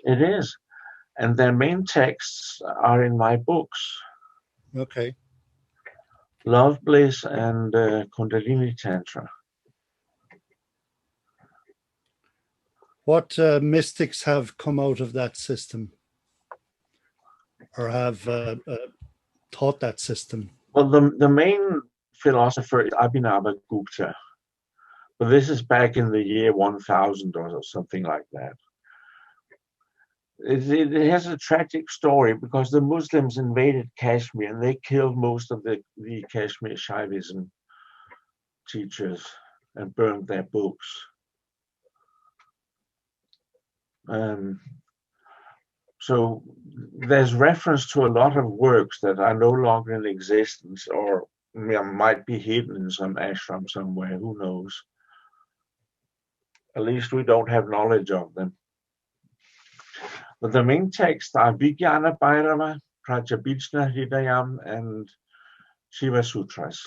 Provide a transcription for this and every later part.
It is. And their main texts are in my books. Okay. Love Bliss and Kundalini Tantra. What mystics have come out of that system or have taught that system? Well, the main philosopher is Abhinavagupta. But this is back in the year 1000 or something like that. It has a tragic story because the Muslims invaded Kashmir and they killed most of the Kashmir Shaivism teachers and burned their books. So there's reference to a lot of works that are no longer in existence or might be hidden in some ashram somewhere, who knows. At least we don't have knowledge of them. But the main texts are Vijnana Bhairava, Prajabhijna Hridayam, and Shiva Sutras.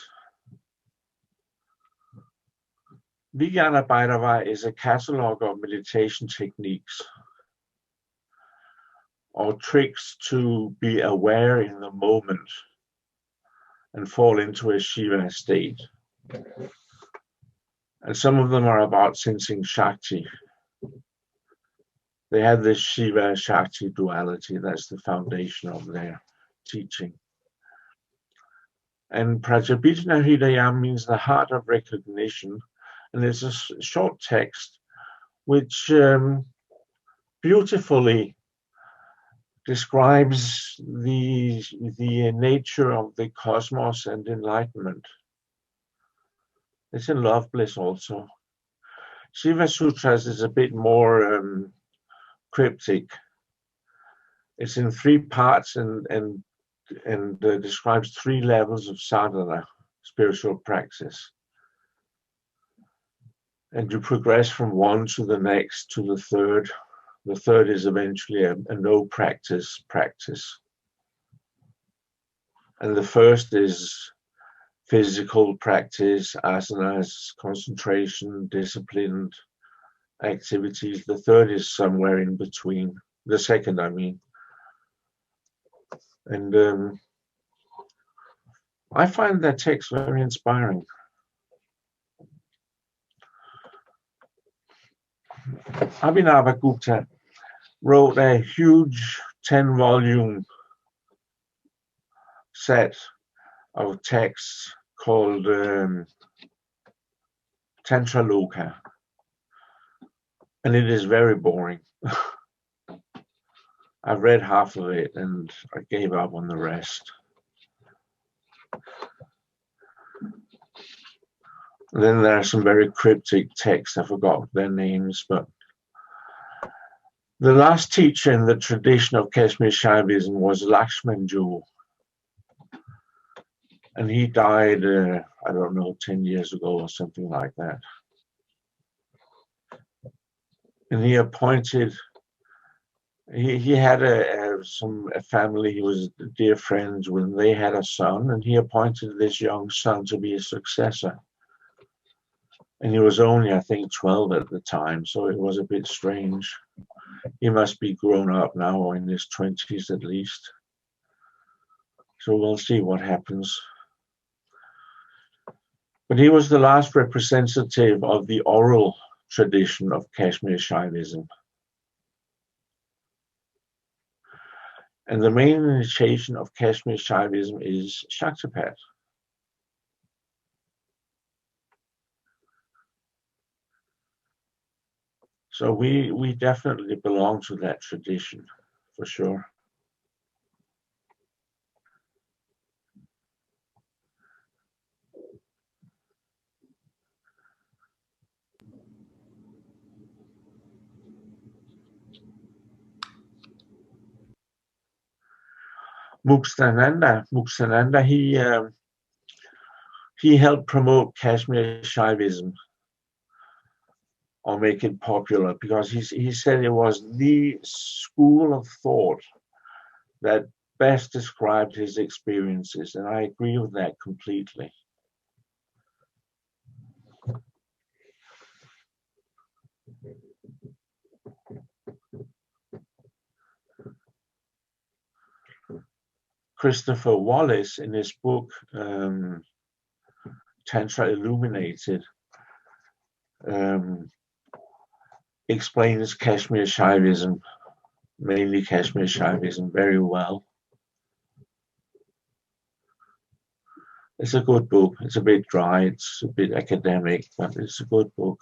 Vijnana Bhairava is a catalog of meditation techniques or tricks to be aware in the moment and fall into a Shiva state. And some of them are about sensing Shakti. They have this Shiva Shakti duality. That's the foundation of their teaching. And Prajabhijna Hridayam means the heart of recognition. And it's a short text which beautifully describes the nature of the cosmos and enlightenment. It's in Love Bliss also. Shiva Sutras is a bit more cryptic. It's in 3 parts and describes 3 levels of sadhana, spiritual practice. And you progress from one to the next to the third. The third is eventually a no practice. And the first is physical practice, asanas, concentration, disciplined activities. The third is somewhere in between. The second, I mean. And I find that text very inspiring. Abhinavagupta wrote a huge 10-volume set of texts called Tantra Loka, and it is very boring. I've read half of it and I gave up on the rest. Then there are some very cryptic texts. I forgot their names, but the last teacher in the tradition of Kashmir Shaivism was Lakshman Jewel. And he died, I don't know, 10 years ago or something like that. And he appointed, he had a family, he was dear friends when they had a son, and he appointed this young son to be his successor. And he was only, I think, 12 at the time, so it was a bit strange. He must be grown up now, or in his 20s at least. So we'll see what happens. But he was the last representative of the oral tradition of Kashmir Shaivism. And the main initiation of Kashmir Shaivism is Shaktipat. So we definitely belong to that tradition, for sure. Muktananda, he helped promote Kashmir Shaivism or make it popular because he said it was the school of thought that best described his experiences, and I agree with that completely. Christopher Wallace, in his book Tantra Illuminated, explains Kashmir Shaivism, mainly Kashmir Shaivism, very well. It's a good book. It's a bit dry, it's a bit academic, but it's a good book.